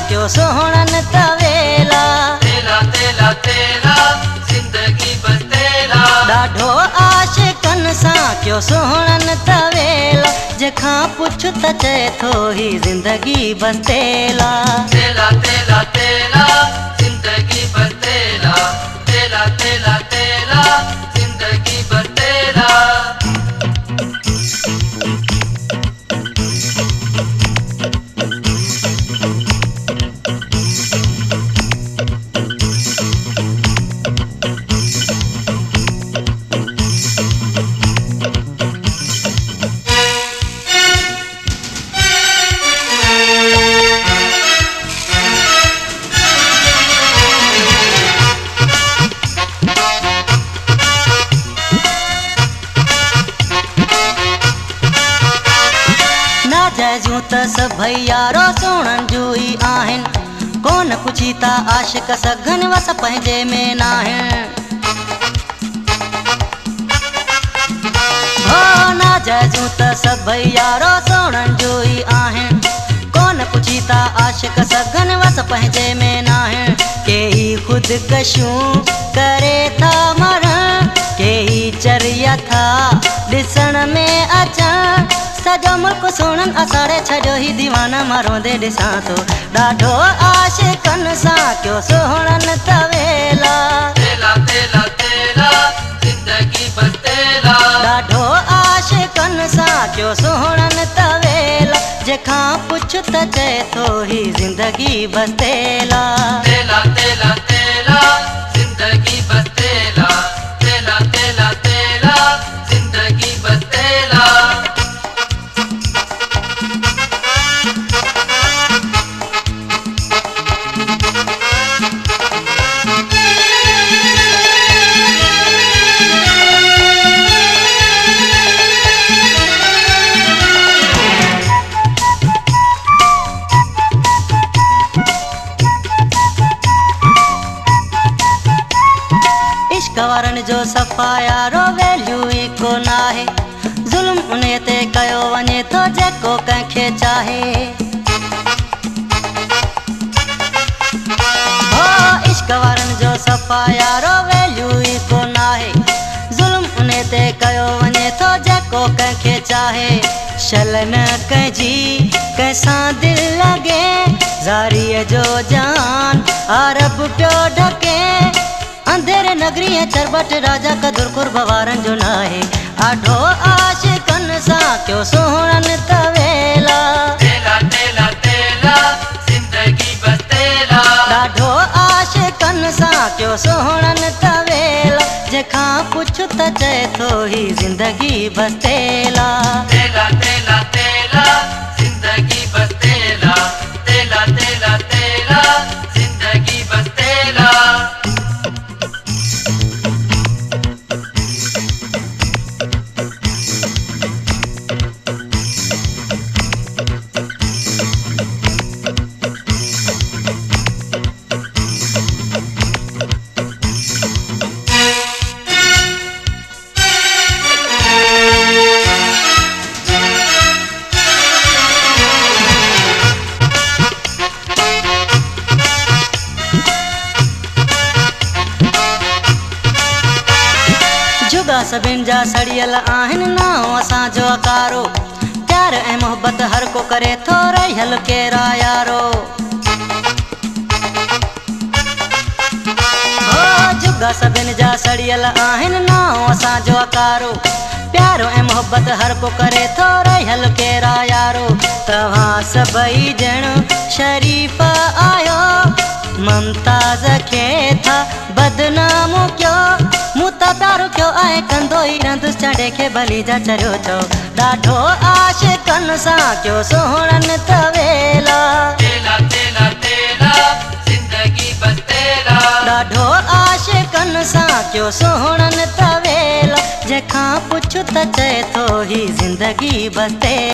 क्यों सोहणन तवेला। तेला तेला तेला जिंदगी बस तेला। ॾाढो आशिकन सां क्यों सोहणन तवेला। जंहिंखां पुछ त चए थो ही ज़िंदगी बस तेला। तेला तेला तेला जिंदगी बस तेला। तेला तेला तेला जिंदगी बस तेला। जूं त सभई यारो सोहणन जूं ई आहिनि। कोन पुछी था आशिक सघन वस पंहिंजे में नाहिनि। हो ना जूं त सभई यारो सोहणन जूं ई आहिनि। कोन पुछी था आशिक सघन वस पंहिंजे में नाहिनि। केई ख़ुदकशियूं करे था मरण। केई चरिया था ॾिसण में अचण। सॼो मुल्क सोहणन असाड़े छॾियो ही दीवाना मां रोंदे ॾिसां थो। ॾाढो आशिकन सां क्यों सोहणन तवेला। तेला तेला तेला जिंदगी बस तेला। ॾाढो आशिकन सां क्यों सोहणन तवेला। जंहिंखां पुछ त चए थो ही ज़िंदगी बस तेला। तेला तेला तेला जिंदगी बस तेला। तेला तेला तेला जिंदगी बस तेला। इश्क वारनि जो सफ़ा यारो वैल्यू ई कोन आहे। ज़ुल्म उन ते कयो वञे थो जेको कंहिंखे चाहे। हो इश्क वारनि जो सफ़ा यारो वैल्यू ई कोन आहे। ज़ुल्म उन ते कयो वञे थो जेको कंहिंखे चाहे। शल न कंहिंजी कंहिंसां दिलि लॻे। ज़ारीअ जो जान अरब पियो ढके। अंधेरे नगरी ऐं चरबट राजा कदुर कुर्ब वारनि जो नाहे। ॾाढो आशिकन सां क्यों सोहणन तवेला। तेला तेला तेला जिंदगी बस तेला। ॾाढो आशिकन सां क्यों सोहणन तवेला। जंहिंखां पुछ त चए थो ही ज़िंदगी बस तेला। तेला तेला तेला जिंदगी बस तेला। तेला तेला तेला जिंदगी बस तेला। जुगा सभिनि जा सड़ियल आहिनि नाओ असांजो अकारो। प्यार ऐं मोहबत हर को करे थो रहियल केरा यारो। हो जुगा सभिनि जा सड़ियल आहिनि नाओ असांजो अकारो। प्यारो ऐं मोहबत हर को करे थो रहियल केरा यारो। तव्हां सभई ॼण शरीफ़ आहियो। मुमताज़ खे था बदनाम कयो। मूं त प्यारो कयो आहे कंदो ई रंदुसि छॾे खे भली जा चरियो चओ। ॾाढो आशिकन सां क्यों सोहणन तवेला। तेला तेला तेला जिंदगी बस तेला। ॾाढो आशिकन सां क्यों सोहणन तवेला। जंहिंखां पुछ त चए थो ही ज़िंदगी बस तेला।